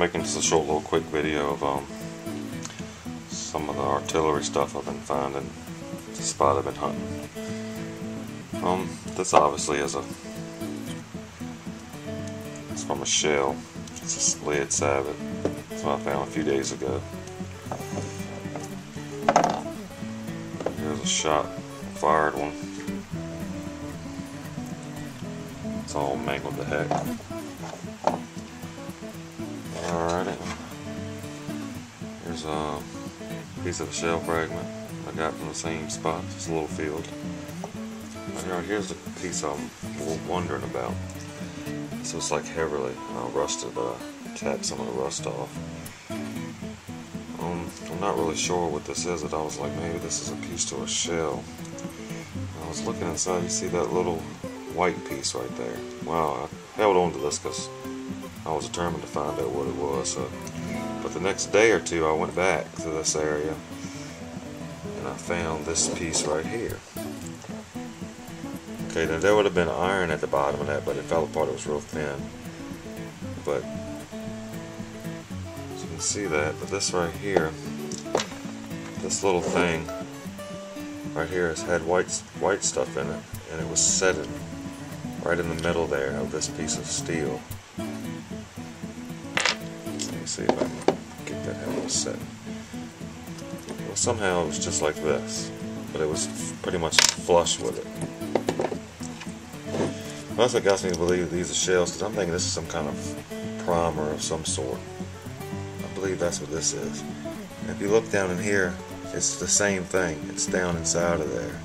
making just a short little quick video of some of the artillery stuff I've been finding. It's a spot I've been hunting. This obviously is it's from a shell. It's a lead sabot. That's what I found a few days ago. Here's a shot, fired one. It's all mangled to heck. Alrighty. Here's a piece of a shell fragment I got from the same spot, just a little field. Right here's the piece I'm wondering about. So it's like heavily rusted, but I tapped some of the rust off. I'm not really sure what this is. I was like, maybe this is a piece to a shell. I was looking inside, you see that little white piece right there. Wow, I held on to this because I was determined to find out what it was. But the next day or two I went back to this area and I found this piece right here. Okay, now there would have been iron at the bottom of that, but it fell apart. It was real thin. But as you can see that, but this right here, this little thing right here has had white stuff in it, and it was setting right in the middle there of this piece of steel. Let me see if I can get that how it was set. Well, somehow it was just like this, but it was pretty much flush with it. That's what got me to believe these are shells, because I'm thinking this is some kind of primer of some sort. I believe that's what this is. And if you look down in here, it's the same thing. It's down inside of there.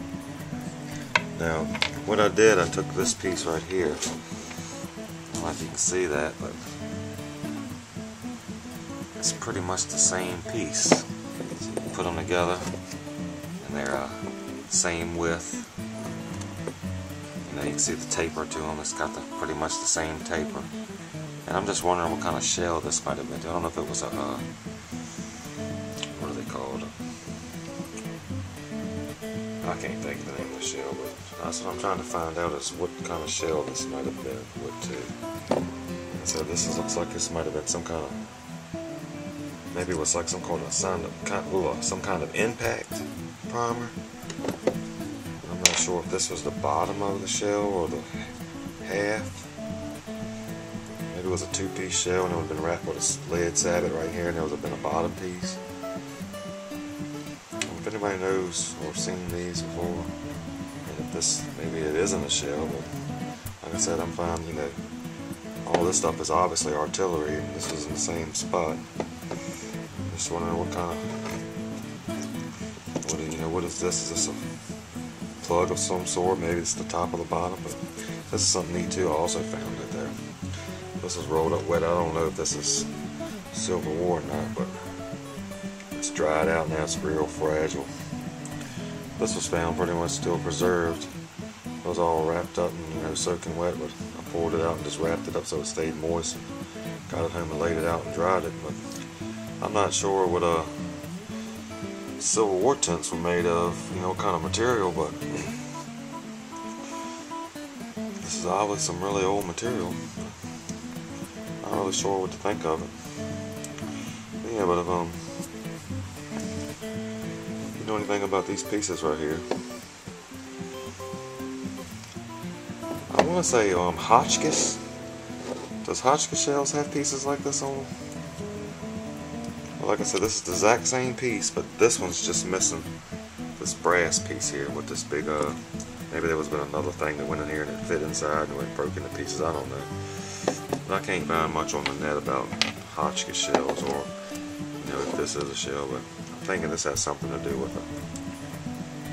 Now, what I did, I took this piece right here. I don't know if you can see that, but it's pretty much the same piece. So you put them together, and they're same width. You can see the taper to them. It's got pretty much the same taper. And I'm just wondering what kind of shell this might have been. I don't know if it was a, what are they called? I can't think of the name of the shell, but that's what I'm trying to find out, is what kind of shell this might have been with too. And so this looks like this might have been some kind of, maybe it was like some kind of impact primer. I'm not sure if this was the bottom of the shell or the half. Maybe it was a two-piece shell and it would have been wrapped with a lead sabot right here, and there would have been a bottom piece. If anybody knows or seen these before, and if this, maybe it isn't a shell, but like I said, I'm finding, you know, all this stuff is obviously artillery, and this was in the same spot. Just wondering what kind of, what is this? Is this a plug of some sort? Maybe it's the top of the bottom, but this is something neat too. I also found it there. This is rolled up wet. I don't know if this is silver ore or not, but it's dried out now. It's real fragile. This was found pretty much still preserved. It was all wrapped up and soaking wet, but I pulled it out and just wrapped it up so it stayed moist, and got it home and laid it out and dried it. But I'm not sure what silver ore tints were made of, what kind of material, but this is obviously some really old material. I'm not really sure what to think of it. But yeah, but if you know anything about these pieces right here, I want to say Hotchkiss. Does Hotchkiss shells have pieces like this on them? Like I said, this is the exact same piece, but this one's just missing this brass piece here with this big, maybe there was been another thing that went in here and it fit inside and went broke into pieces. I don't know. But I can't find much on the net about Hotchkiss shells, or, if this is a shell, but I'm thinking this has something to do with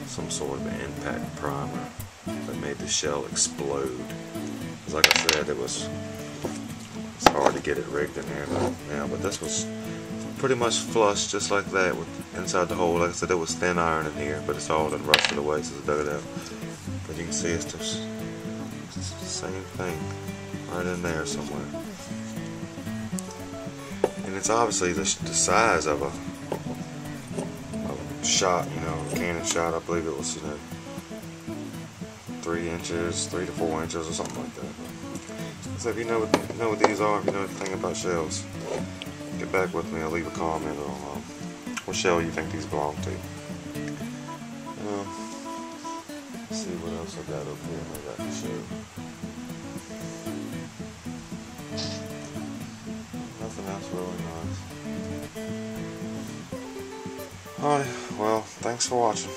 some sort of an impact primer that made the shell explode. Because like I said, it's hard to get it rigged in there now, but this was pretty much flush, just like that, with inside the hole. Like I said, there was thin iron in here, but it's all done rusted away, so it's dug it out. But you can see it's just the same thing right in there somewhere. And it's obviously the size of a shot, a cannon shot. I believe it was, 3 to 4 inches or something like that. So if you know what these are, if you know anything about shells, get back with me or leave a comment on what shell you think these belong to. Let's see what else I got up here I got to show. Nothing else really nice. Alright, well, thanks for watching.